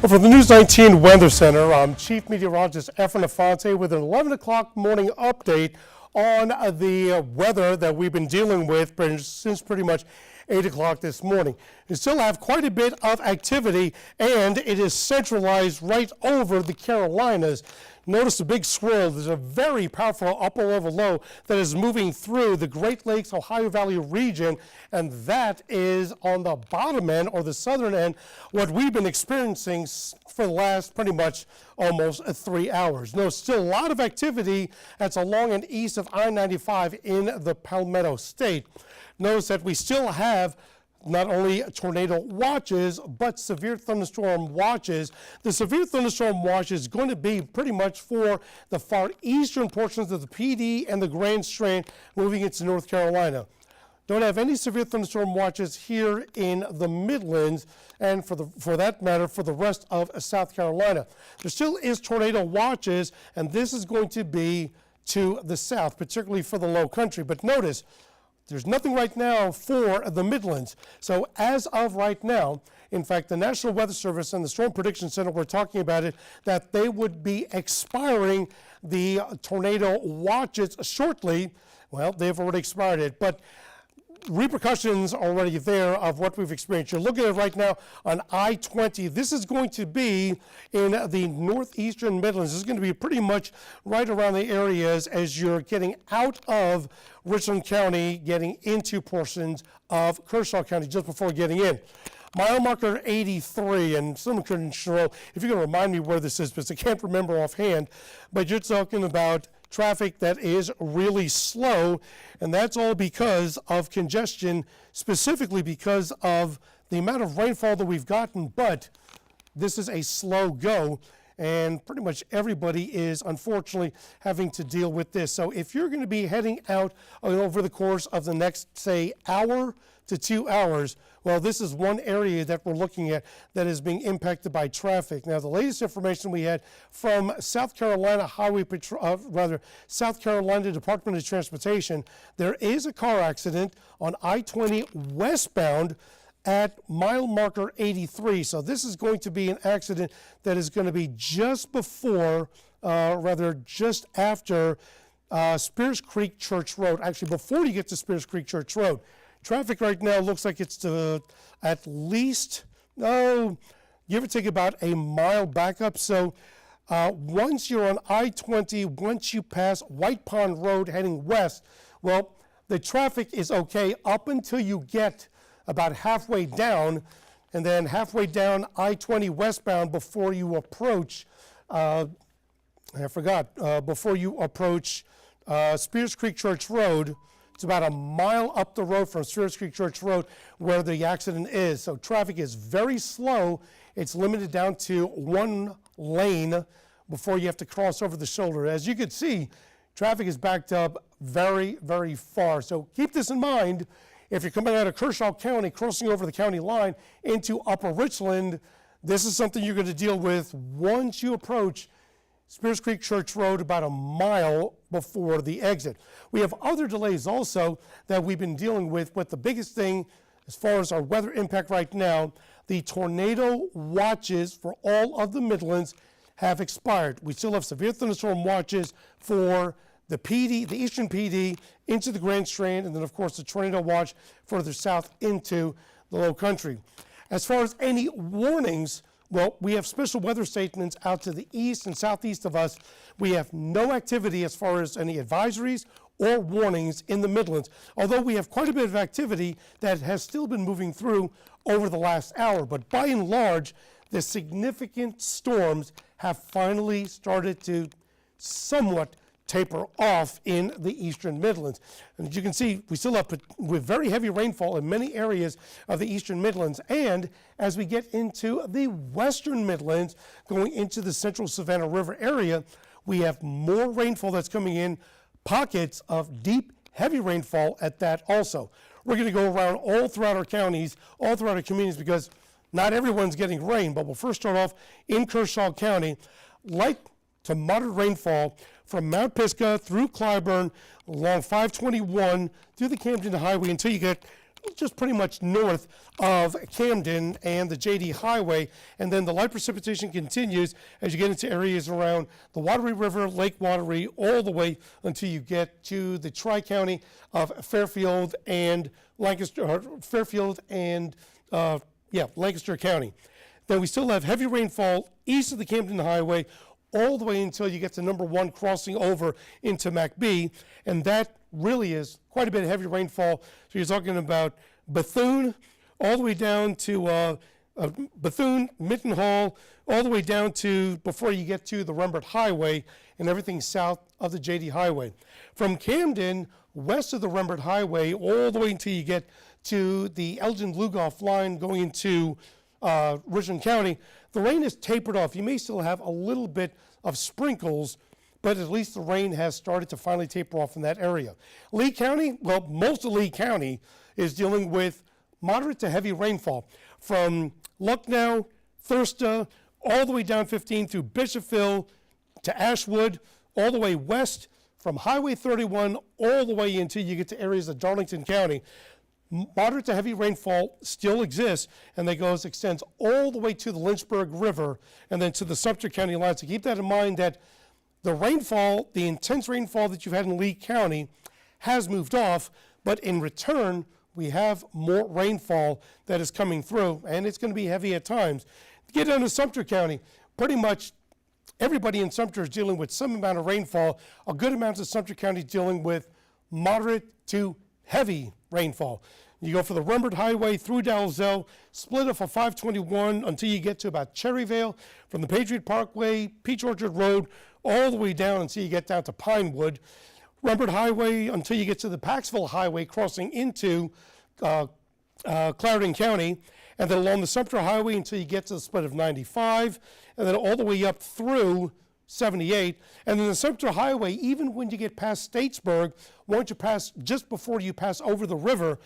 Well, for the News 19 Weather Center, I'm Chief Meteorologist Efren Afonte with an 11 o'clock morning update on the weather that we've been dealing with since pretty much 8 o'clock this morning. We still have quite a bit of activity, and it is centralized right over the Carolinas. Notice the big swirl. There's a very powerful upper level low that is moving through the Great Lakes, Ohio Valley region, and that is on the bottom end or the southern end, what we've been experiencing for the last pretty much almost 3 hours. No, still a lot of activity that's along and east of I-95 in the Palmetto State. Notice that we still have not only tornado watches, but severe thunderstorm watches. The severe thunderstorm watch is going to be pretty much for the far eastern portions of the PD and the Grand Strand moving into North Carolina. Don't have any severe thunderstorm watches here in the Midlands, and for that matter, for the rest of South Carolina. There still is tornado watches, and this is going to be to the south, particularly for the low country. But notice, there's nothing right now for the Midlands. So as of right now, in fact, the National Weather Service and the Storm Prediction Center were talking about it, that they would be expiring the tornado watches shortly. Well, they've already expired it, but repercussions are already there of what we've experienced. You're looking at it right now on I-20. This is going to be in the northeastern Midlands. This is going to be pretty much right around the areas as you're getting out of Richland County, getting into portions of Kershaw County just before getting in. Mile marker 83, and someone could ensure, if you can remind me where this is, because I can't remember offhand, but you're talking about traffic that is really slow, and that's all because of congestion, specifically because of the amount of rainfall that we've gotten. But this is a slow go, and pretty much everybody is unfortunately having to deal with this. So if you're going to be heading out over the course of the next, say, hour to 2 hours, well, this is one area that we're looking at that is being impacted by traffic. Now, the latest information we had from South Carolina South Carolina Department of Transportation, there is a car accident on I-20 westbound at mile marker 83. So this is going to be an accident that is going to be just before, just after Spears Creek Church Road, actually before you get to Spears Creek Church Road. Traffic right now looks like it's at least, give or take about a mile backup. So once you're on I-20, once you pass White Pond Road heading west, well, the traffic is okay up until you get about halfway down, and then halfway down I-20 westbound before you approach, before you approach Spears Creek Church Road. It's about a mile up the road from Spears Creek Church Road where the accident is. So traffic is very slow. It's limited down to one lane before you have to cross over the shoulder. As you can see, traffic is backed up very, very far. So keep this in mind. If you're coming out of Kershaw County, crossing over the county line into Upper Richland, this is something you're going to deal with once you approach Spears Creek Church Road about a mile before the exit. We have other delays also that we've been dealing with, but the biggest thing as far as our weather impact right now, the tornado watches for all of the Midlands have expired. We still have severe thunderstorm watches for the PD, the Eastern PD, into the Grand Strand, and then of course the tornado watch further south into the low country. As far as any warnings, well, we have special weather statements out to the east and southeast of us. We have no activity as far as any advisories or warnings in the Midlands, although we have quite a bit of activity that has still been moving through over the last hour. But by and large, the significant storms have finally started to somewhat taper off in the eastern Midlands. And as you can see, we still have with very heavy rainfall in many areas of the eastern Midlands. And as we get into the western Midlands, going into the central Savannah River area, we have more rainfall that's coming in, pockets of deep, heavy rainfall at that also. We're going to go around all throughout our counties, all throughout our communities, because not everyone's getting rain. But we'll first start off in Kershaw County. Light to moderate rainfall from Mount Pisgah through Clyburn along 521 through the Camden Highway until you get just pretty much north of Camden and the JD Highway, and then the light precipitation continues as you get into areas around the Wateree River, Lake Wateree, all the way until you get to the Tri-County of Fairfield and Lancaster, Lancaster County. Then we still have heavy rainfall east of the Camden Highway all the way until you get to number 1 crossing over into McBee, and that really is quite a bit of heavy rainfall. So you're talking about Bethune all the way down to Bethune, Mittenhall, all the way down to before you get to the Rembert Highway and everything south of the JD Highway. From Camden, west of the Rembert Highway, all the way until you get to the Elgin-Lugoff line going into Richland County, the rain is tapered off. You may still have a little bit of sprinkles, but at least the rain has started to finally taper off in that area. Lee County, well, most of Lee County is dealing with moderate to heavy rainfall from Lucknow, Thursta, all the way down 15 through Bishopville to Ashwood, all the way west from Highway 31 all the way until you get to areas of Darlington County. Moderate to heavy rainfall still exists, and that extends all the way to the Lynchburg River and then to the Sumter County line. So keep that in mind that the rainfall, the intense rainfall that you've had in Lee County has moved off, but in return, we have more rainfall that is coming through, and it's going to be heavy at times. Get down to Sumter County, pretty much everybody in Sumter is dealing with some amount of rainfall. A good amount of Sumter County dealing with moderate to heavy rainfall. You go for the Rembert Highway through Dalzell, split off of 521 until you get to about Cherryvale, from the Patriot Parkway, Peach Orchard Road, all the way down until you get down to Pinewood. Rembert Highway until you get to the Paxville Highway crossing into Clarendon County, and then along the Sumter Highway until you get to the split of 95, and then all the way up through 78, and then the Sumter Highway, even when you get past Statesburg, once you pass, just before you pass over the river,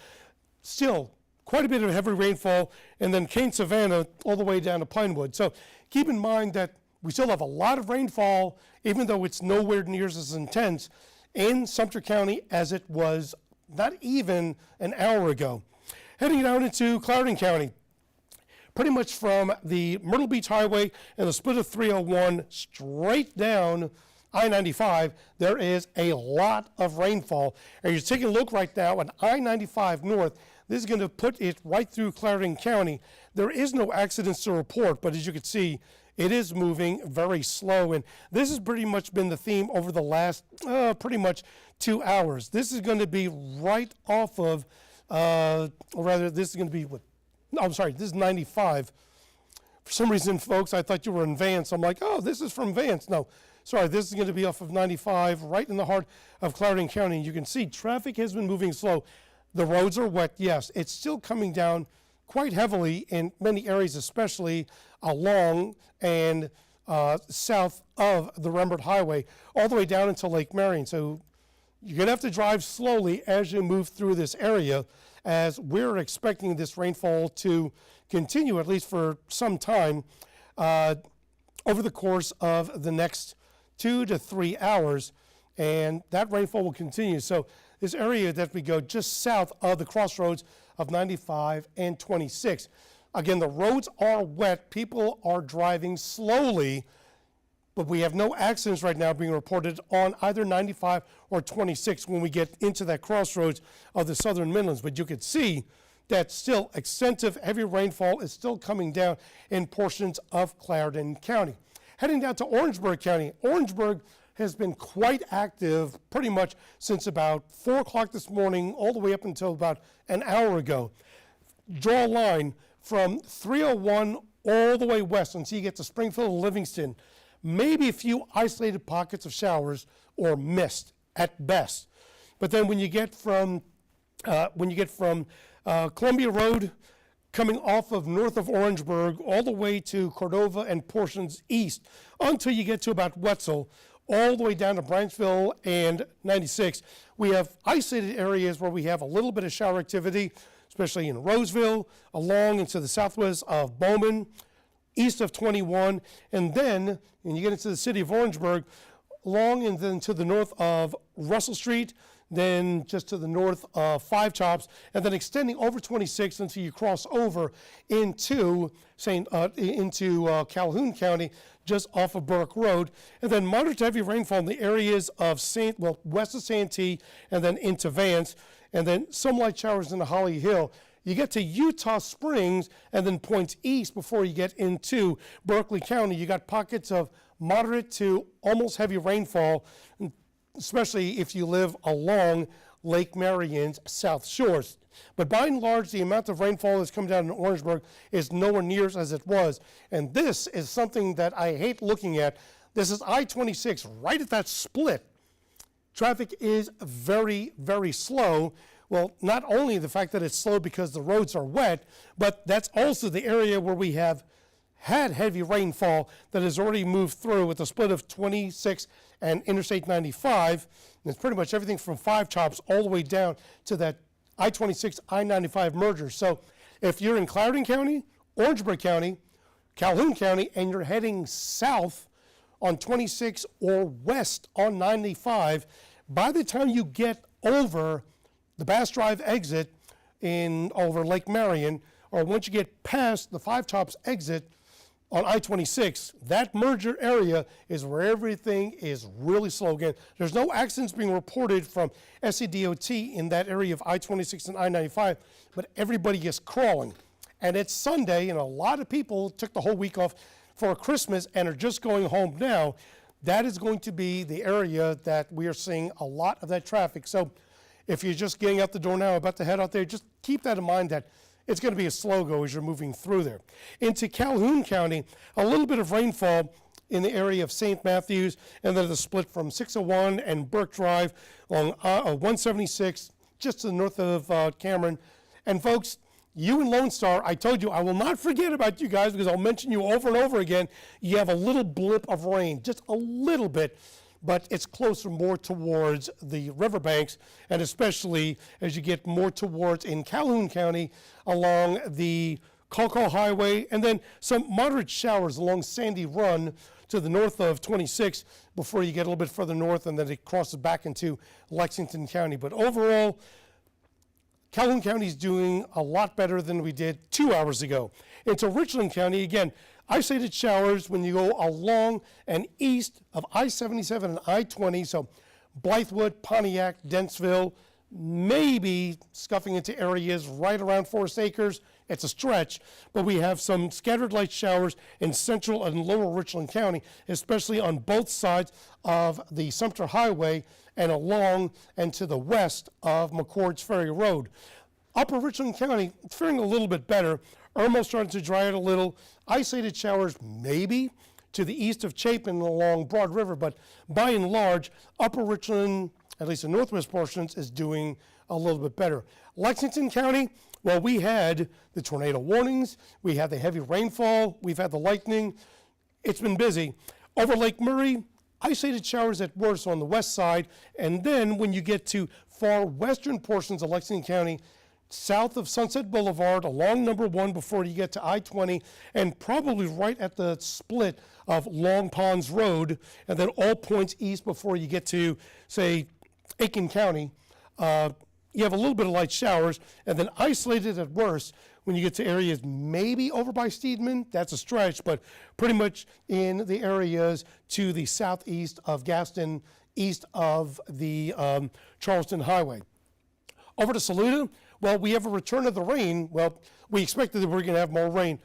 still quite a bit of heavy rainfall, and then Kane Savannah all the way down to Pinewood. So keep in mind that we still have a lot of rainfall, even though it's nowhere near as intense in Sumter County as it was not even an hour ago. Heading down into Clarendon County, pretty much from the Myrtle Beach Highway and the split of 301 straight down I-95, there is a lot of rainfall. And you're taking a look right now at I-95 North. This is going to put it right through Clarendon County. There is no accidents to report, but as you can see, it is moving very slow. And this has pretty much been the theme over the last pretty much 2 hours. This is going to be right off of, this is going to be what? I'm sorry, this is 95. For some reason, folks, I thought you were in Vance. I'm like, oh, this is from Vance. No, sorry, this is going to be off of 95, right in the heart of Clarendon County. You can see traffic has been moving slow. The roads are wet, yes. It's still coming down quite heavily in many areas, especially along and south of the Rembert Highway, all the way down into Lake Marion. So you're going to have to drive slowly as you move through this area, as we're expecting this rainfall to continue, at least for some time, over the course of the next 2 to 3 hours, and that rainfall will continue. So this area that we go just south of the crossroads of 95 and 26. Again, the roads are wet. People are driving slowly, but we have no accidents right now being reported on either 95 or 26 when we get into that crossroads of the southern Midlands. But you can see that still extensive heavy rainfall is still coming down in portions of Clarendon County. Heading down to Orangeburg County. Orangeburg has been quite active pretty much since about 4 o'clock this morning, all the way up until about an hour ago. Draw a line from 301 all the way west until you get to Springfield and Livingston. Maybe a few isolated pockets of showers or mist at best. But then when you get from Columbia Road, coming off of north of Orangeburg, all the way to Cordova and portions east, until you get to about Wetzel, all the way down to Branchville and 96, we have isolated areas where we have a little bit of shower activity, especially in Roseville, along into the southwest of Bowman, east of 21, and then when you get into the city of Orangeburg, along and then to the north of Russell Street, then just to the north of Five Chops, and then extending over 26 until you cross over into Calhoun County, just off of Burke Road, and then moderate to heavy rainfall in the areas of west of Santee, and then into Vance, and then some light showers in the Holly Hill. You get to Utah Springs and then points east before you get into Berkeley County. You got pockets of moderate to almost heavy rainfall, especially if you live along Lake Marion's south shores. But by and large, the amount of rainfall that's come down in Orangeburg is nowhere near as it was. And this is something that I hate looking at. This is I-26, right at that split. Traffic is very, very slow. Well, not only the fact that it's slow because the roads are wet, but that's also the area where we have had heavy rainfall that has already moved through with the split of 26 and Interstate 95. And it's pretty much everything from Five Chops all the way down to that I-26, I-95 merger. So if you're in Clarendon County, Orangeburg County, Calhoun County, and you're heading south on 26 or west on 95, by the time you get over the Bass Drive exit over Lake Marion, or once you get past the Five Chops exit on I-26, that merger area is where everything is really slow. Again, there's no accidents being reported from SCDOT in that area of I-26 and I-95, but everybody is crawling. And it's Sunday, and a lot of people took the whole week off for Christmas and are just going home now. That is going to be the area that we are seeing a lot of that traffic. So if you're just getting out the door now, about to head out there, just keep that in mind that it's going to be a slow go as you're moving through there. Into Calhoun County, a little bit of rainfall in the area of St. Matthews, and then the split from 601 and Burke Drive along 176, just to the north of Cameron. And folks, you in Lone Star, I told you I will not forget about you guys because I'll mention you over and over again. You have a little blip of rain, just a little bit, but it's closer more towards the riverbanks, and especially as you get more towards in Calhoun County along the Colco Highway, and then some moderate showers along Sandy Run to the north of 26 before you get a little bit further north, and then it crosses back into Lexington County. But overall, Calhoun County is doing a lot better than we did 2 hours ago. Into Richland County, again, isolated showers when you go along and east of I-77 and I-20, so Blythewood, Pontiac, Dentsville, maybe scuffing into areas right around Forest Acres. It's a stretch, but we have some scattered light showers in central and lower Richland County, especially on both sides of the Sumter Highway and along and to the west of McCord's Ferry Road. Upper Richland County, it's faring a little bit better. Irma's starting to dry out a little. Isolated showers maybe to the east of Chapin along Broad River, but by and large, Upper Richland, at least the northwest portions, is doing a little bit better. Lexington County, well, we had the tornado warnings, we had the heavy rainfall, we've had the lightning. It's been busy. Over Lake Murray, isolated showers at worst on the west side, and then when you get to far western portions of Lexington County, south of Sunset Boulevard, along number 1 before you get to I-20, and probably right at the split of Long Ponds Road, and then all points east before you get to, say, Aiken County. You have a little bit of light showers, and then isolated at worst when you get to areas maybe over by Steedman. That's a stretch, but pretty much in the areas to the southeast of Gaston, east of the Charleston Highway. Over to Saluda, well, we have a return of the rain. Well, we expected that we were going to have more rain.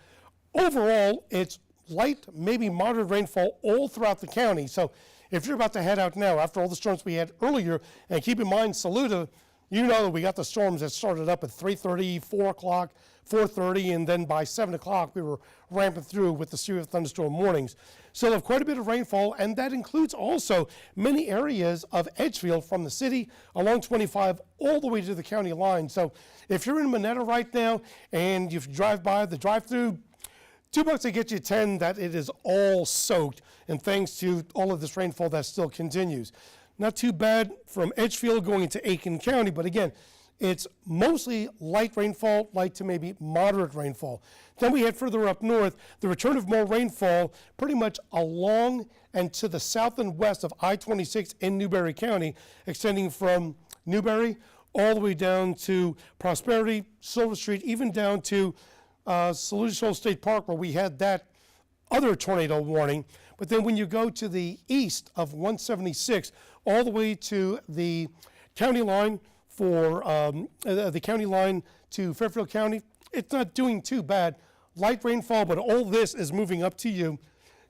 Overall, it's light, maybe moderate rainfall all throughout the county. So if you're about to head out now, after all the storms we had earlier, and keep in mind, Saluda, you know that we got the storms that started up at 3:30, 4 o'clock, 4:30, and then by 7 o'clock we were ramping through with the series of thunderstorm warnings. So we have quite a bit of rainfall, and that includes also many areas of Edgefield from the city along 25 all the way to the county line. So if you're in Monetta right now and you drive by the drive-through, $2 to get you 10 that it is all soaked, and thanks to all of this rainfall that still continues. Not too bad from Edgefield going into Aiken County, but again, it's mostly light rainfall, light to maybe moderate rainfall. Then we head further up north, the return of more rainfall pretty much along and to the south and west of I-26 in Newberry County, extending from Newberry, all the way down to Prosperity, Silver Street, even down to Saluda Shoals State Park, where we had that other tornado warning. But then when you go to the east of 176, all the way to the county line for the county line to Fairfield County, it's not doing too bad. Light rainfall, but all this is moving up to you.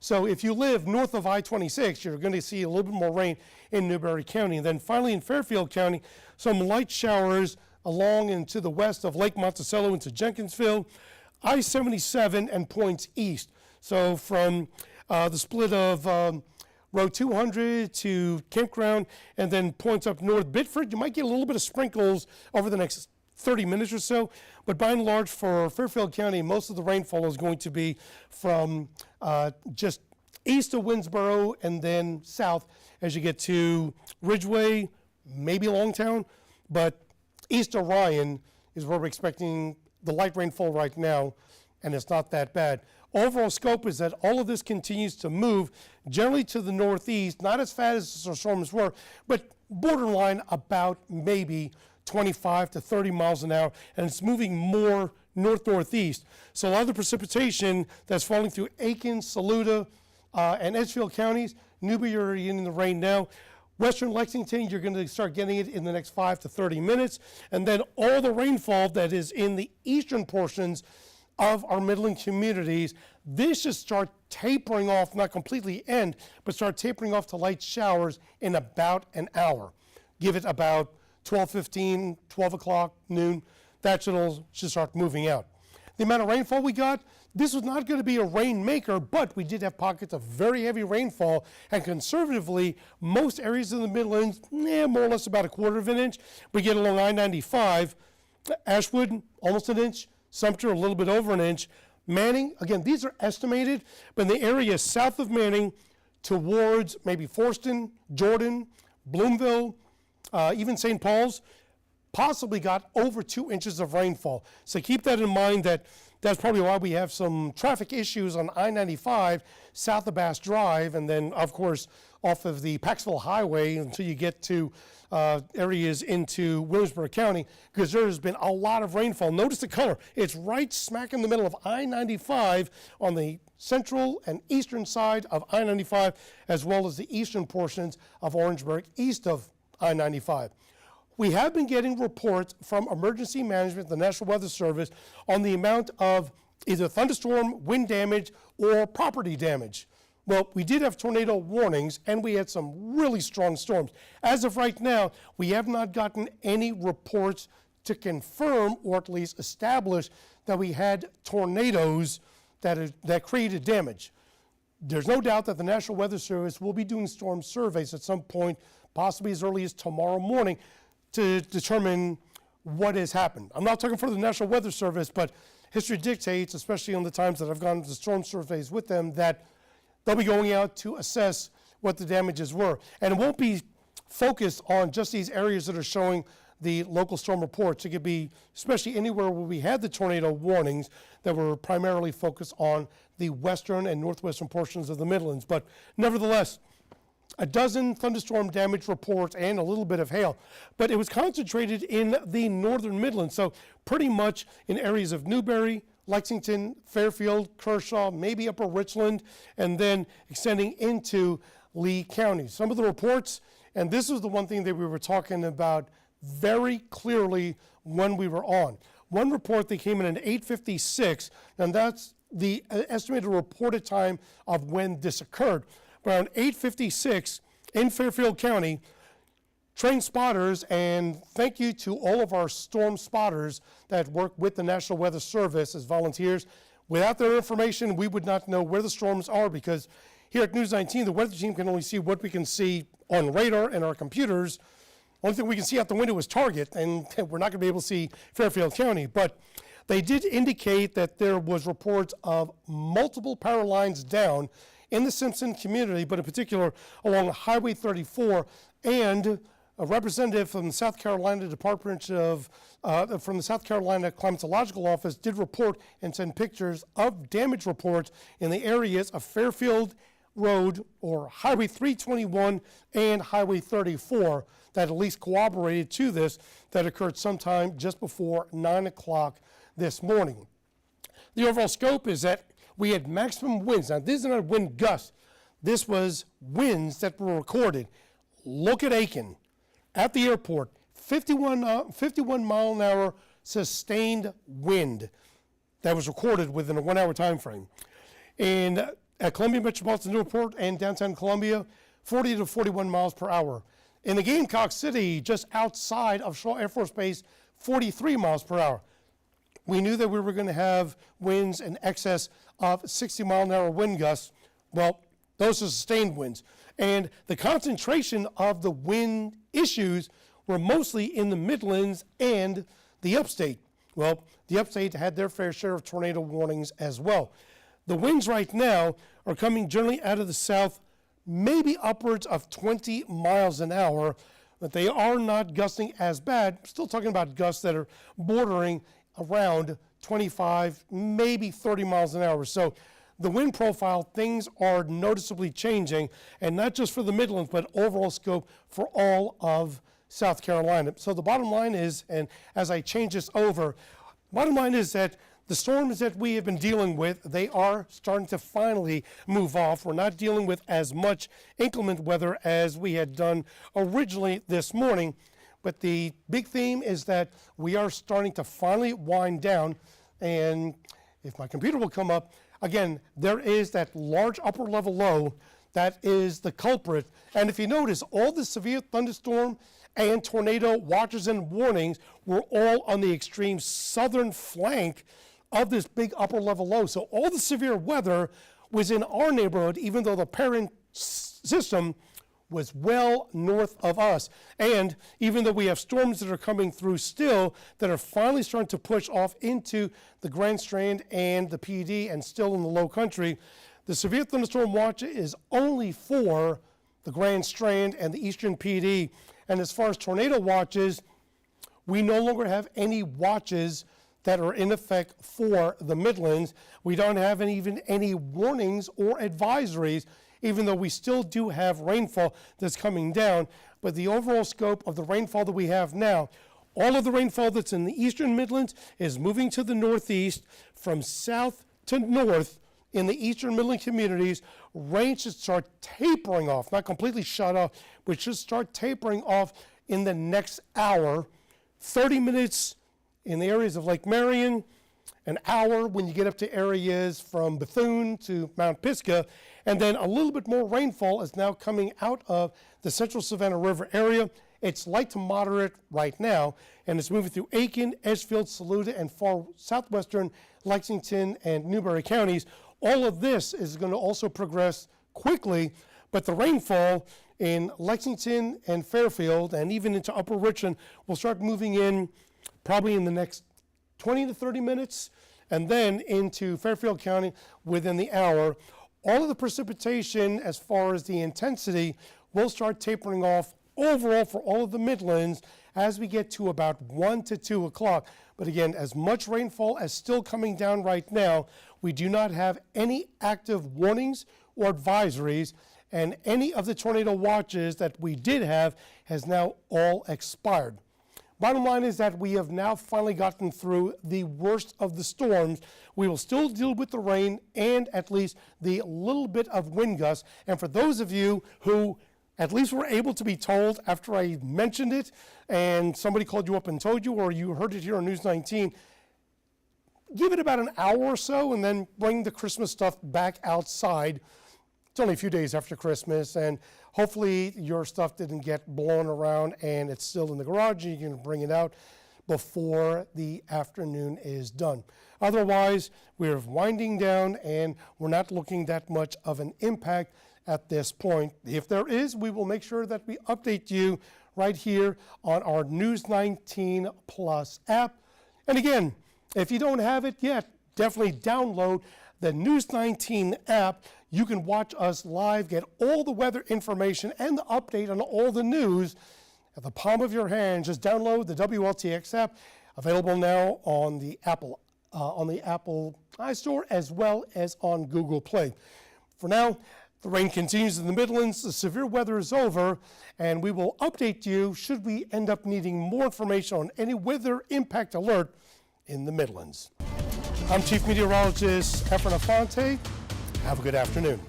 So if you live north of I-26, you're going to see a little bit more rain in Newberry County. And then finally in Fairfield County, some light showers along and to the west of Lake Monticello into Jenkinsville, I-77 and points east. So from the split of Road 200 to Campground and then points up north Biddeford, you might get a little bit of sprinkles over the next 30 minutes or so, but by and large for Fairfield County, most of the rainfall is going to be from just east of Winnsboro and then south as you get to Ridgeway, maybe Longtown, but east of Ryan is where we're expecting the light rainfall right now, and it's not that bad. Overall scope is that all of this continues to move generally to the northeast, not as fast as the storms were, but borderline about maybe 25 to 30 miles an hour, and it's moving more north-northeast. So a lot of the precipitation that's falling through Aiken, Saluda, and Edgefield counties, Newberry, you're already in the rain now. Western Lexington, you're going to start getting it in the next 5 to 30 minutes. And then all the rainfall that is in the eastern portions of our Midland communities, this should start tapering off, not completely end, but start tapering off to light showers in about an hour. Give it about 12:15, 12 o'clock, noon, that should start moving out. The amount of rainfall we got, this was not going to be a rainmaker, but we did have pockets of very heavy rainfall, and conservatively, most areas in the Midlands, more or less about 1/4 of an inch. We get along I-95, Ashwood, almost an inch, Sumter, a little bit over an inch. Manning, again, these are estimated, but in the area south of Manning towards maybe Forston, Jordan, Bloomville, even St. Paul's, possibly got over 2 inches of rainfall. So keep that in mind, that's probably why we have some traffic issues on I-95 south of Bass Drive, and then, of course, off of the Paxville Highway until you get to areas into Williamsburg County, because there's been a lot of rainfall. Notice the color. It's right smack in the middle of I-95 on the central and eastern side of I-95, as well as the eastern portions of Orangeburg east of I-95. We have been getting reports from Emergency Management, the National Weather Service, on the amount of either thunderstorm, wind damage, or property damage. Well, we did have tornado warnings, and we had some really strong storms. As of right now, we have not gotten any reports to confirm or at least establish that we had tornadoes that created damage. There's no doubt that the National Weather Service will be doing storm surveys at some point, possibly as early as tomorrow morning, to determine what has happened. I'm not talking for the National Weather Service, but history dictates, especially on the times that I've gone to storm surveys with them, that they'll be going out to assess what the damages were. And it won't be focused on just these areas that are showing the local storm reports. It could be, especially anywhere where we had the tornado warnings, that were primarily focused on the western and northwestern portions of the Midlands. But nevertheless, a dozen thunderstorm damage reports and a little bit of hail, but it was concentrated in the northern Midlands, so pretty much in areas of Newberry, Lexington, Fairfield, Kershaw, maybe Upper Richland, and then extending into Lee County. Some of the reports, and this was the one thing that we were talking about very clearly when we were on. One report that came in at 8:56, and that's the estimated reported time of when this occurred. Around 8:56 in Fairfield County, trained spotters, and thank you to all of our storm spotters that work with the National Weather Service as volunteers. Without their information, we would not know where the storms are, because here at News 19, the weather team can only see what we can see on radar and our computers. Only thing we can see out the window is Target, and we're not going to be able to see Fairfield County. But they did indicate that there was reports of multiple power lines down in the Simpson community, but in particular along Highway 34, and a representative from the South Carolina Department of, from the South Carolina Climatological Office did report and send pictures of damage reports in the areas of Fairfield, Road or Highway 321 and Highway 34 that at least corroborated to this, that occurred sometime just before 9 o'clock this morning. The overall scope is that we had maximum winds. Now, this is not wind gusts. This was winds that were recorded. Look at Aiken at the airport, 51 mile an hour sustained wind that was recorded within a 1 hour time frame. And at Columbia Metropolitan Airport and downtown Columbia, 40 to 41 miles per hour. In the Gamecock City, just outside of Shaw Air Force Base, 43 miles per hour. We knew that we were going to have winds in excess of 60 mile an hour wind gusts. Well, those are sustained winds. And the concentration of the wind issues were mostly in the Midlands and the upstate. Well, the upstate had their fair share of tornado warnings as well. The winds right now are coming generally out of the south, maybe upwards of 20 miles an hour, but they are not gusting as bad. Still talking about gusts that are bordering around 25, maybe 30 miles an hour. So the wind profile, things are noticeably changing, and not just for the Midlands, but overall scope for all of South Carolina. So the bottom line is, and as I change this over, bottom line is that the storms that we have been dealing with, they are starting to finally move off. We're not dealing with as much inclement weather as we had done originally this morning. But the big theme is that we are starting to finally wind down. And if my computer will come up, again, there is that large upper level low that is the culprit. And if you notice, all the severe thunderstorm and tornado watches and warnings were all on the extreme southern flank of this big upper level low. So all the severe weather was in our neighborhood, even though the parent system was well north of us. And even though we have storms that are coming through still, that are finally starting to push off into the Grand Strand and the PD and still in the low country, the severe thunderstorm watch is only for the Grand Strand and the Eastern PD. And as far as tornado watches, we no longer have any watches that are in effect for the Midlands. We don't have even any warnings or advisories, even though we still do have rainfall that's coming down. But the overall scope of the rainfall that we have now, all of the rainfall that's in the Eastern Midlands is moving to the northeast. From south to north in the Eastern Midland communities, rain should start tapering off, not completely shut off, but should start tapering off in the next hour. 30 minutes in the areas of Lake Marion, an hour when you get up to areas from Bethune to Mount Pisgah, and then a little bit more rainfall is now coming out of the central Savannah River area. It's light to moderate right now, and it's moving through Aiken, Edgefield, Saluda, and far southwestern Lexington and Newberry counties. All of this is going to also progress quickly, but the rainfall in Lexington and Fairfield and even into Upper Richland will start moving in probably in the next 20 to 30 minutes, and then into Fairfield County within the hour. All of the precipitation, as far as the intensity, will start tapering off overall for all of the Midlands as we get to about 1 to 2 o'clock. But again, as much rainfall as still coming down right now, we do not have any active warnings or advisories, and any of the tornado watches that we did have has now all expired. Bottom line is that we have now finally gotten through the worst of the storms. We will still deal with the rain and at least the little bit of wind gusts. And for those of you who at least were able to be told after I mentioned it and somebody called you up and told you, or you heard it here on News 19, give it about an hour or so and then bring the Christmas stuff back outside. It's only a few days after Christmas, and hopefully your stuff didn't get blown around and it's still in the garage and you can bring it out before the afternoon is done. Otherwise, we're winding down and we're not looking that much of an impact at this point. If there is, we will make sure that we update you right here on our News 19 Plus app. And again, if you don't have it yet, definitely download the News 19 app. You can watch us live, get all the weather information and the update on all the news at the palm of your hand. Just download the WLTX app, available now on the Apple iStore as well as on Google Play. For now, The rain continues in the Midlands, the severe weather is over, and we will update you should we end up needing more information on any weather impact alert in the Midlands. I'm Chief Meteorologist Efren Afonte. Have a good afternoon.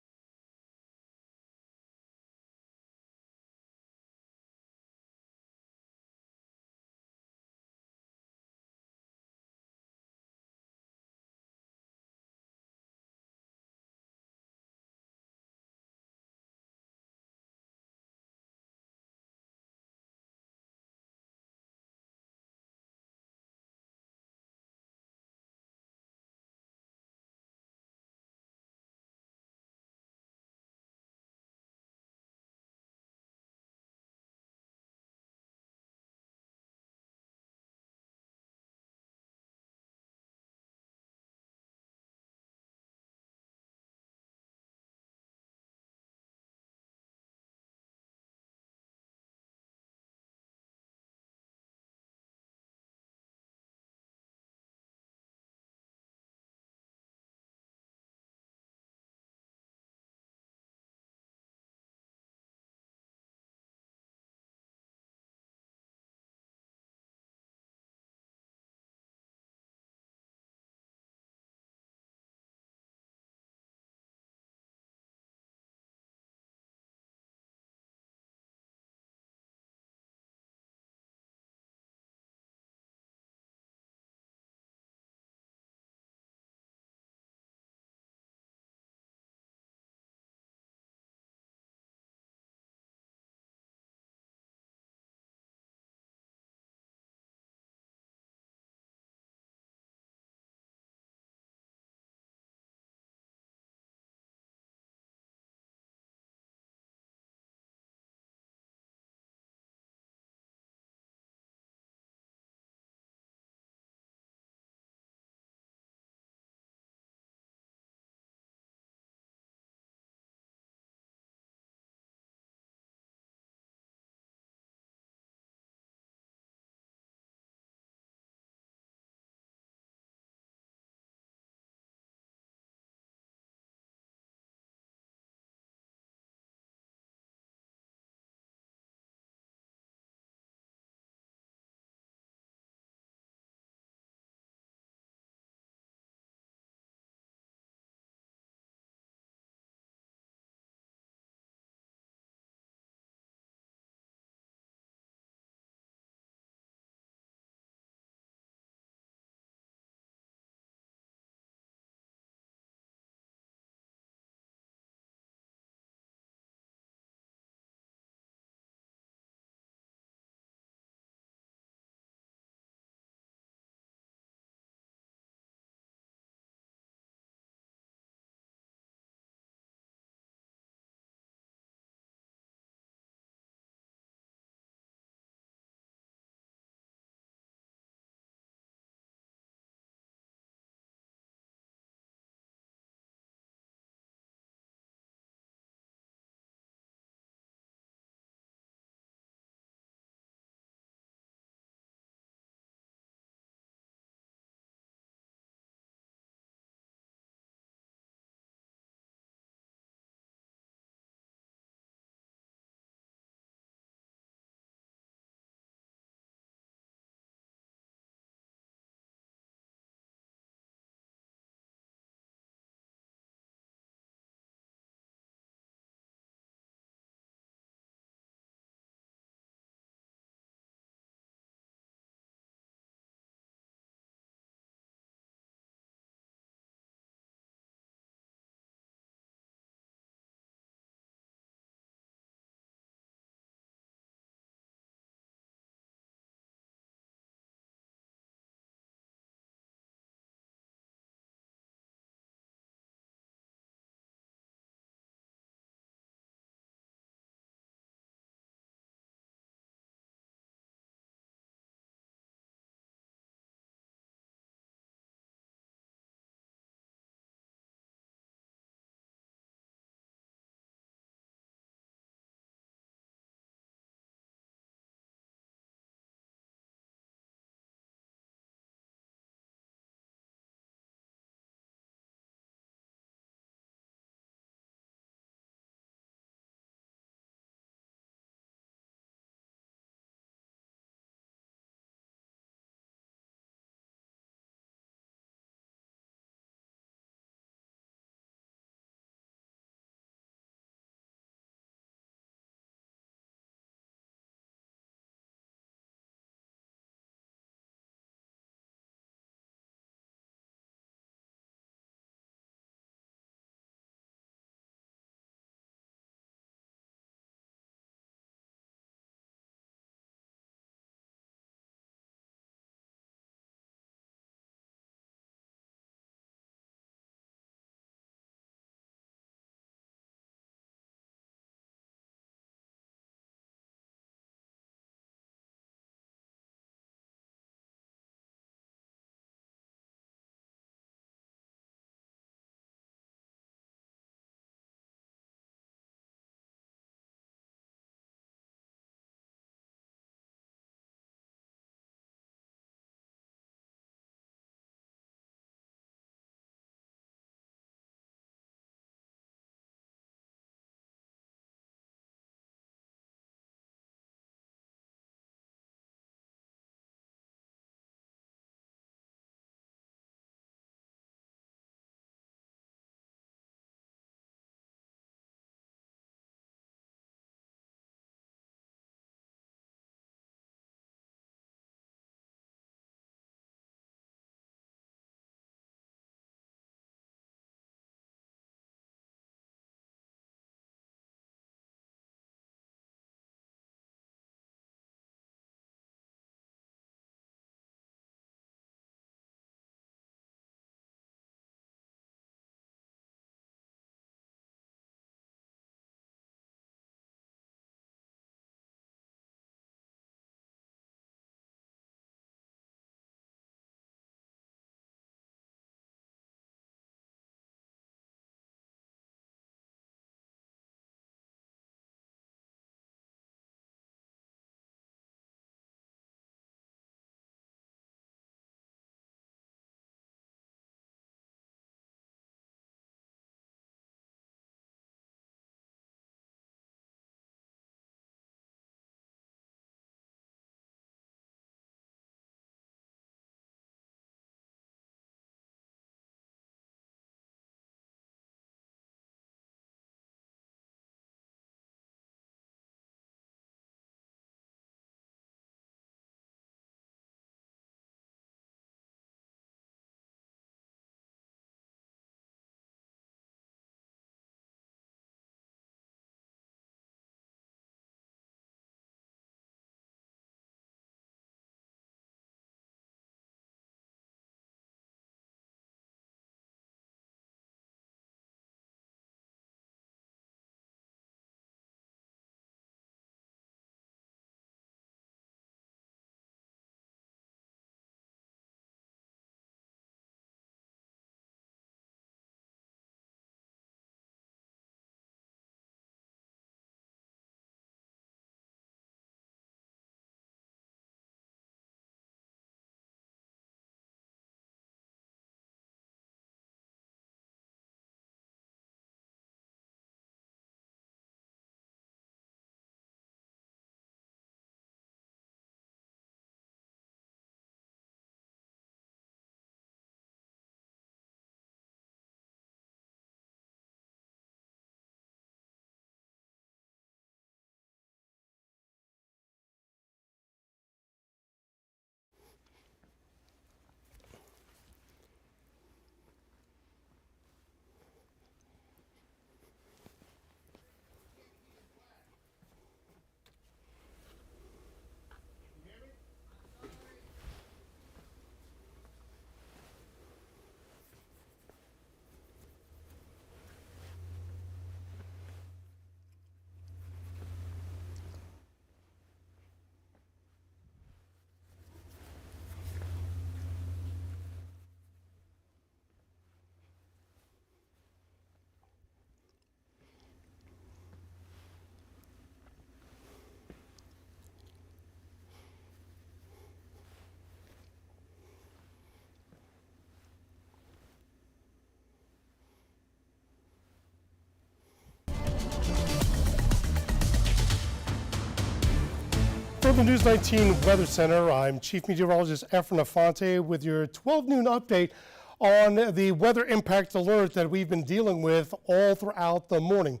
from the News 19 Weather Center, I'm Chief Meteorologist Efren Afonte with your 12 noon update on the weather impact alert that we've been dealing with all throughout the morning.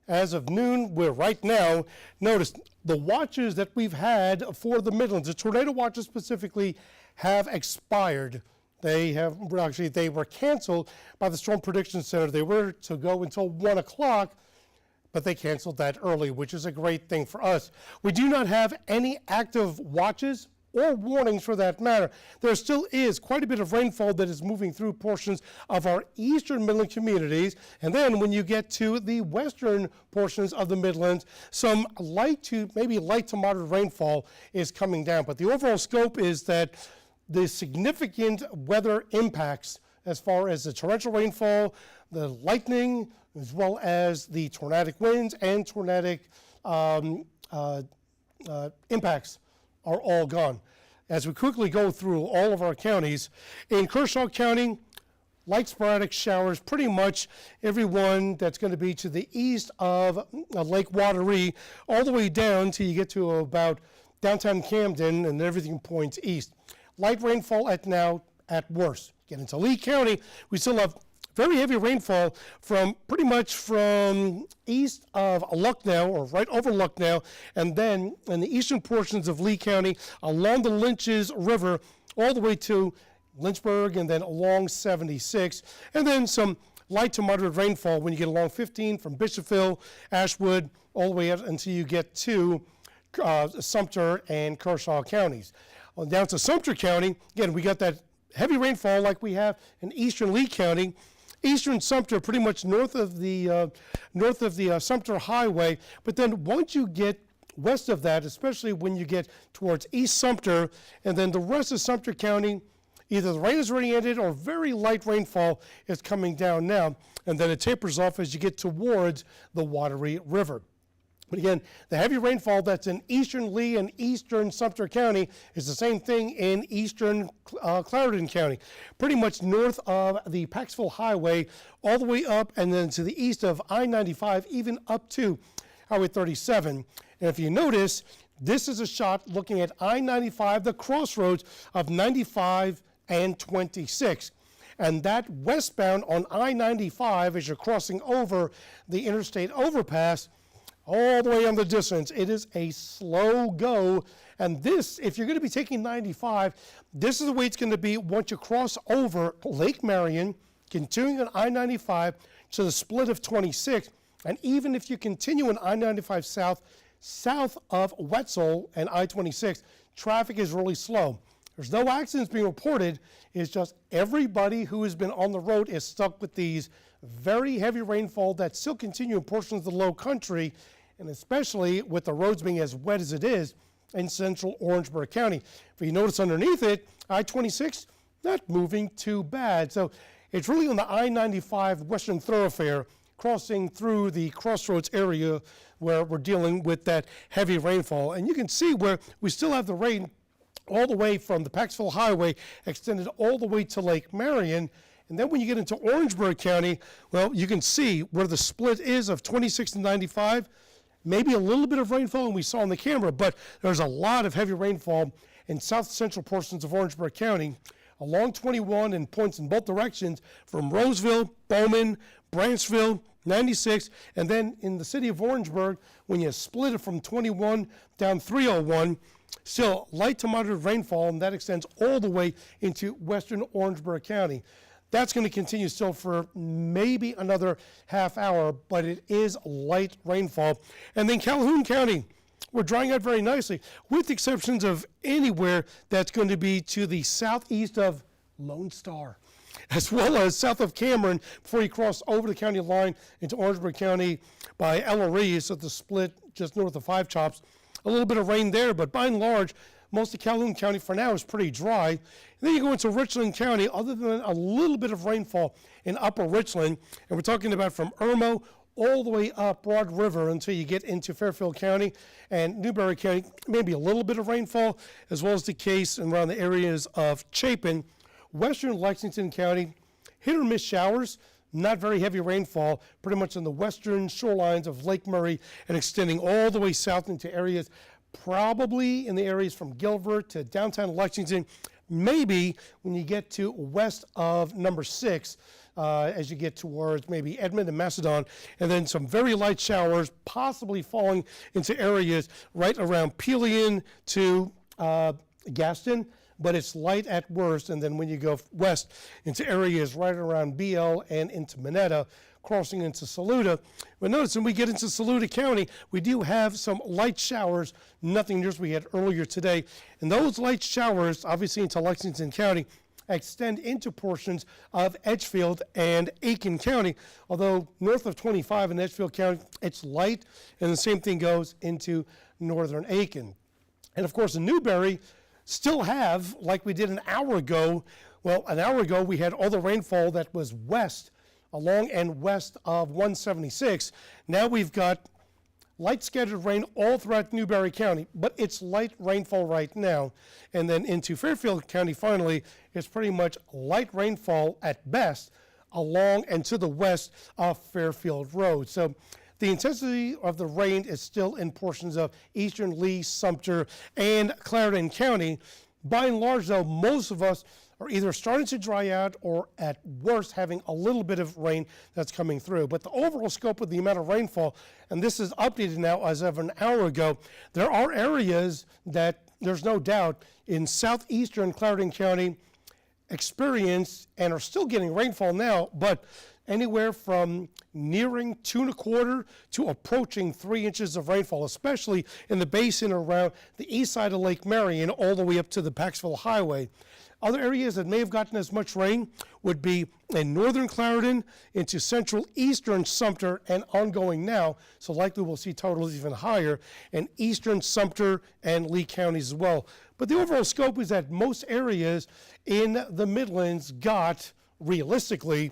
As of noon, we're right now, notice the watches that we've had for the Midlands, the tornado watches specifically, have expired. They were canceled by the Storm Prediction Center. They were to go until 1 o'clock. But they canceled that early, which is a great thing for us. We do not have any active watches or warnings for that matter. There still is quite a bit of rainfall that is moving through portions of our eastern Midland communities. And then when you get to the western portions of the Midlands, some light to moderate rainfall is coming down. But the overall scope is that the significant weather impacts as far as the torrential rainfall, the lightning, as well as the tornadic winds and tornadic impacts are all gone. As we quickly go through all of our counties, in Kershaw County, light sporadic showers, pretty much everyone that's going to be to the east of Lake Wateree, all the way down till you get to about downtown Camden, and everything points east. Light rainfall at worst. Get into Lee County, we still have very heavy rainfall from pretty much from east of Lucknow, or right over Lucknow, and then in the eastern portions of Lee County along the Lynches River all the way to Lynchburg and then along 76, and then some light to moderate rainfall when you get along 15 from Bishopville, Ashwood, all the way up until you get to Sumter and Kershaw counties. Down to Sumter County, again, we got that heavy rainfall like we have in eastern Lee County. Eastern Sumter, pretty much north of the Sumter Highway, but then once you get west of that, especially when you get towards East Sumter, and then the rest of Sumter County, either the rain has already ended or very light rainfall is coming down now, and then it tapers off as you get towards the Wateree River. But again, the heavy rainfall that's in eastern Lee and eastern Sumter County is the same thing in eastern Clarendon County, pretty much north of the Paxville Highway, all the way up and then to the east of I-95, even up to Highway 37. And if you notice, this is a shot looking at I-95, the crossroads of 95 and 26. And that westbound on I-95, as you're crossing over the interstate overpass, all the way on the distance, it is a slow go. And this, if you're going to be taking 95, this is the way it's going to be once you cross over Lake Marion, continuing on I-95 to the split of 26. And even if you continue on I-95 south of Wetzel and I-26, traffic is really slow. There's no accidents being reported. It's just everybody who has been on the road is stuck with these very heavy rainfall that still continue in portions of the low country, and especially with the roads being as wet as it is in central Orangeburg County. If you notice underneath it, I-26, not moving too bad. So it's really on the I-95 western thoroughfare crossing through the crossroads area where we're dealing with that heavy rainfall. And you can see where we still have the rain all the way from the Paxville Highway extended all the way to Lake Marion. And then when you get into Orangeburg County, well, you can see where the split is of 26 and 95. Maybe a little bit of rainfall, and we saw on the camera, but there's a lot of heavy rainfall in south central portions of Orangeburg County along 21 and points in both directions from Roseville, Bowman, Branchville, 96, and then in the city of Orangeburg, when you split it from 21 down 301, still light to moderate rainfall, and that extends all the way into western Orangeburg County. That's going to continue still for maybe another half hour, but it is light rainfall. And then Calhoun County, we're drying out very nicely, with the exceptions of anywhere that's going to be to the southeast of Lone Star, as well as south of Cameron before you cross over the county line into Orangeburg County by Ellery, at the split just north of Five Chops. A little bit of rain there, but by and large, most of Calhoun County for now is pretty dry. And then you go into Richland County, other than a little bit of rainfall in upper Richland, and we're talking about from Irmo all the way up Broad River until you get into Fairfield County and Newberry County, maybe a little bit of rainfall, as well as the case around the areas of Chapin. Western Lexington County, hit or miss showers, not very heavy rainfall, pretty much on the western shorelines of Lake Murray and extending all the way south into areas probably in the areas from Gilbert to downtown Lexington, maybe when you get to west of number 6, as you get towards maybe Edmond and Macedon, and then some very light showers possibly falling into areas right around Pelion to Gaston, but it's light at worst. And then when you go west into areas right around BL and into Minetta, crossing into Saluda. But notice when we get into Saluda County, we do have some light showers, nothing near as we had earlier today. And those light showers, obviously into Lexington County, extend into portions of Edgefield and Aiken County, although north of 25 in Edgefield County, it's light, and the same thing goes into northern Aiken. And of course in Newberry, still have, like we did an hour ago, well, an hour ago we had all the rainfall that was west, along and west of 176. Now we've got light scattered rain all throughout Newberry County, but it's light rainfall right now. And then into Fairfield County, finally, it's pretty much light rainfall at best along and to the west of Fairfield Road. So the intensity of the rain is still in portions of eastern Lee, Sumter, and Clarendon County. By and large, though, most of us are either starting to dry out or at worst having a little bit of rain that's coming through. But the overall scope of the amount of rainfall, and this is updated now as of an hour ago, there are areas that there's no doubt in southeastern Clarendon County experienced and are still getting rainfall now, but anywhere from nearing 2¼ to approaching 3 inches of rainfall, especially in the basin around the east side of Lake Marion all the way up to the Paxville Highway. Other areas that may have gotten as much rain would be in northern Clarendon into central eastern Sumter and ongoing now, so likely we'll see totals even higher, in eastern Sumter and Lee counties as well. But the overall scope is that most areas in the Midlands got, realistically,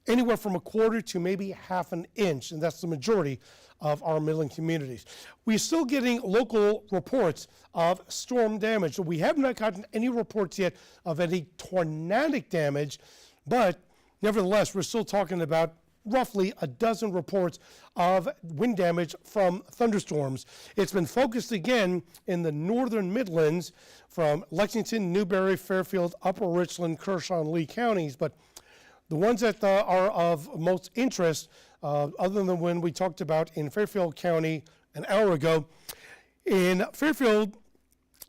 anywhere from 1/4 to maybe 1/2 inch, and that's the majority of our Midland communities. We're still getting local reports of storm damage. So we have not gotten any reports yet of any tornadic damage, but nevertheless, we're still talking about roughly a dozen reports of wind damage from thunderstorms. It's been focused again in the northern Midlands from Lexington, Newberry, Fairfield, Upper Richland, Kershaw, and Lee counties, but the ones that are of most interest, other than when we talked about in Fairfield County an hour ago, in Fairfield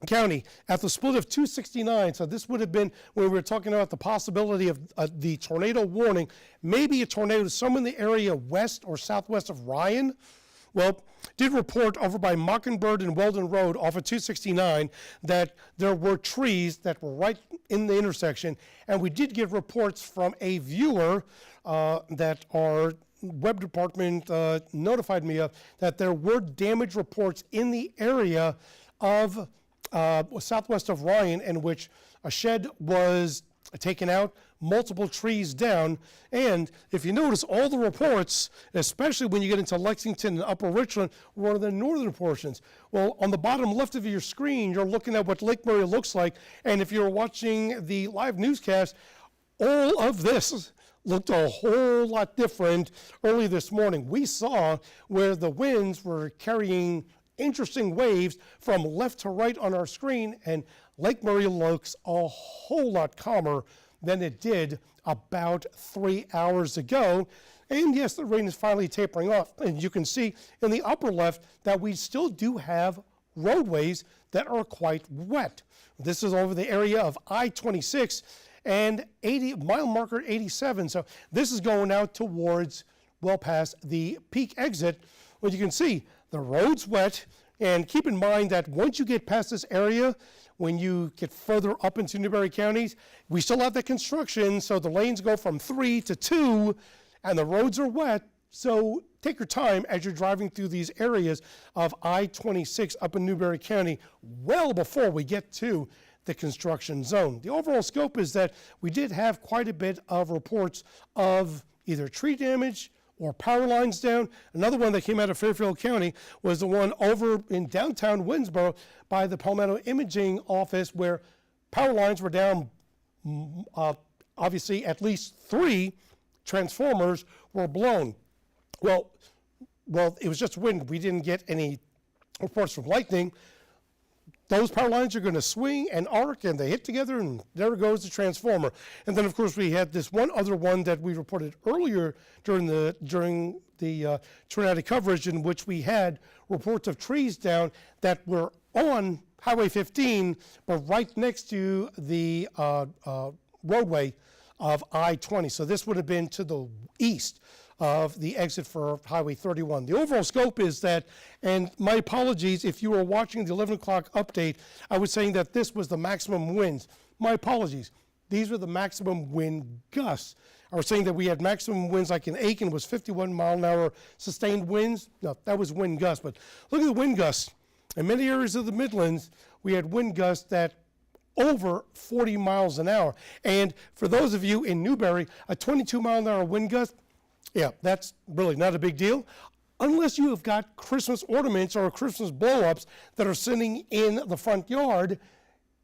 County, at the split of 269, so this would have been when we were talking about the possibility of the tornado warning, maybe a tornado somewhere in the area west or southwest of Ryan. Well, did report over by Mockingbird and Weldon Road off of 269 that there were trees that were right in the intersection, and we did get reports from a viewer that our web department notified me of, that there were damage reports in the area of southwest of Ryan, in which a shed was taken out, multiple trees down, and if you notice, all the reports, especially when you get into Lexington and Upper Richland, were in the northern portions. Well, on the bottom left of your screen, you're looking at what Lake Murray looks like, and if you're watching the live newscast, all of this looked a whole lot different early this morning. We saw where the winds were carrying interesting waves from left to right on our screen, and Lake Murray looks a whole lot calmer than it did about 3 hours ago. And yes, the rain is finally tapering off. And you can see in the upper left that we still do have roadways that are quite wet. This is over the area of I-26 and mile marker 87. So this is going out towards well past the peak exit. Well, you can see the road's wet, and keep in mind that once you get past this area, when you get further up into Newberry counties, we still have that construction, so the lanes go from 3 to 2, and the roads are wet, so take your time as you're driving through these areas of I-26 up in Newberry County, well before we get to the construction zone. The overall scope is that we did have quite a bit of reports of either tree damage or power lines down. Another one that came out of Fairfield County was the one over in downtown Winsboro by the Palmetto Imaging Office, where power lines were down. Obviously, at least 3 transformers were blown. Well, it was just wind. We didn't get any reports from lightning, those power lines are going to swing and arc, and they hit together, and there goes the transformer. And then, of course, we had this one other one that we reported earlier during the tornado coverage, in which we had reports of trees down that were on Highway 15, but right next to the roadway of I-20. So this would have been to the east of the exit for Highway 31. The overall scope is that, and my apologies if you were watching the 11 o'clock update, I was saying that this was the maximum winds. My apologies. These were the maximum wind gusts. I was saying that we had maximum winds, like in Aiken was 51 mile an hour sustained winds. No, that was wind gusts, but look at the wind gusts. In many areas of the Midlands, we had wind gusts that over 40 miles an hour. And for those of you in Newberry, a 22 mile an hour wind gust, yeah, that's really not a big deal, unless you have got Christmas ornaments or Christmas blow-ups that are sitting in the front yard.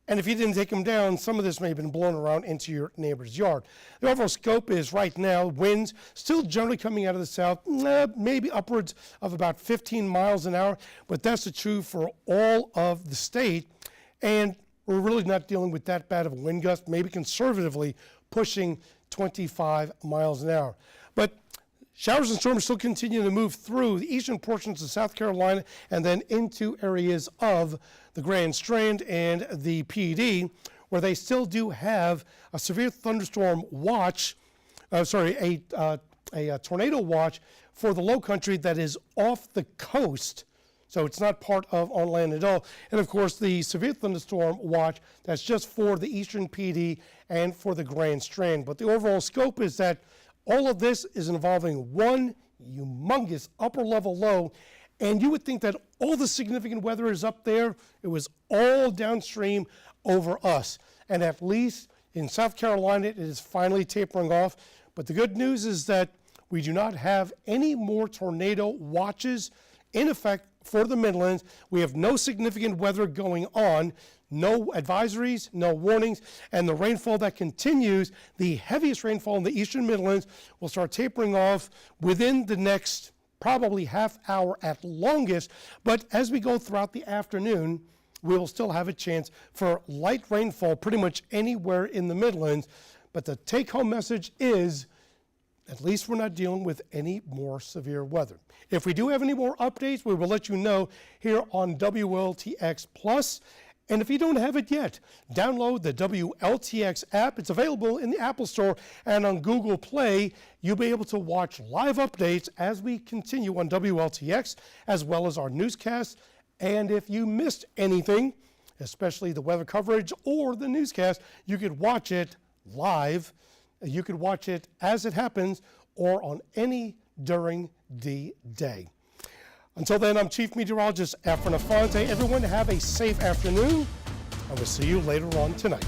And if you didn't take them down, some of this may have been blown around into your neighbor's yard. The overall scope is right now, winds still generally coming out of the south, maybe upwards of about 15 miles an hour, but that's true for all of the state. And we're really not dealing with that bad of a wind gust, maybe conservatively pushing 25 miles an hour. But showers and storms still continue to move through the eastern portions of South Carolina and then into areas of the Grand Strand and the PD, where they still do have a severe thunderstorm watch, a tornado watch for the low country that is off the coast. So it's not part of on land at all. And of course, the severe thunderstorm watch, that's just for the eastern PD and for the Grand Strand. But the overall scope is that all of this is involving one humongous upper level low, and you would think that all the significant weather is up there. It was all downstream over us. And at least in South Carolina, it is finally tapering off. But the good news is that we do not have any more tornado watches in effect for the Midlands. We have no significant weather going on, no advisories, no warnings, and the rainfall that continues, the heaviest rainfall in the eastern Midlands, will start tapering off within the next probably half hour at longest. But as we go throughout the afternoon, we will still have a chance for light rainfall pretty much anywhere in the Midlands. But the take-home message is, at least we're not dealing with any more severe weather. If we do have any more updates, we will let you know here on WLTX Plus. And if you don't have it yet, download the WLTX app. It's available in the Apple Store and on Google Play. You'll be able to watch live updates as we continue on WLTX, as well as our newscasts. And if you missed anything, especially the weather coverage or the newscast, you could watch it live. You could watch it as it happens or on any during the day. Until then, I'm Chief Meteorologist Efren Afonte. Everyone have a safe afternoon, and we'll see you later on tonight.